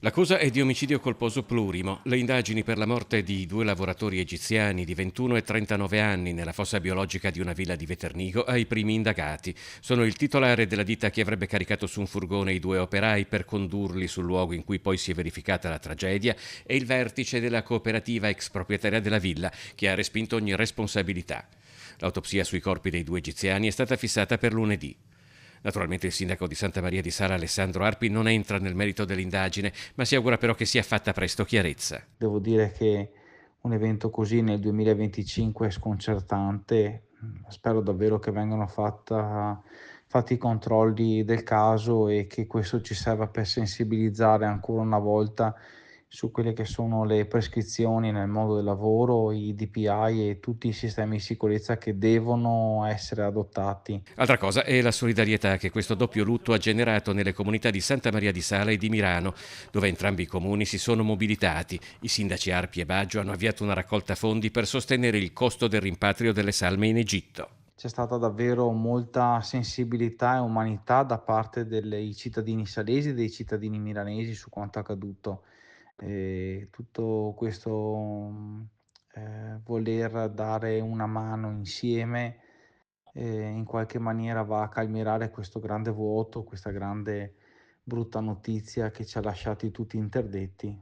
L'accusa è di omicidio colposo plurimo. Le indagini per la morte di due lavoratori egiziani di 21 e 39 anni nella fossa biologica di una villa di Veternigo ai primi indagati. Sono il titolare della ditta che avrebbe caricato su un furgone i due operai per condurli sul luogo in cui poi si è verificata la tragedia e il vertice della cooperativa ex proprietaria della villa che ha respinto ogni responsabilità. L'autopsia sui corpi dei due egiziani è stata fissata per lunedì. Naturalmente il sindaco di Santa Maria di Sala Alessandro Arpi non entra nel merito dell'indagine, ma si augura però che sia fatta presto chiarezza. Devo dire che un evento così nel 2025 è sconcertante. Spero davvero che vengano fatti i controlli del caso e che questo ci serva per sensibilizzare ancora una volta su quelle che sono le prescrizioni nel mondo del lavoro, i DPI e tutti i sistemi di sicurezza che devono essere adottati. Altra cosa è la solidarietà che questo doppio lutto ha generato nelle comunità di Santa Maria di Sala e di Mirano, dove entrambi i comuni si sono mobilitati. I sindaci Arpi e Baggio hanno avviato una raccolta fondi per sostenere il costo del rimpatrio delle salme in Egitto. C'è stata davvero molta sensibilità e umanità da parte dei cittadini salesi e dei cittadini milanesi su quanto accaduto. Tutto questo, voler dare una mano insieme, in qualche maniera va a calmierare questo grande vuoto, questa grande brutta notizia che ci ha lasciati tutti interdetti.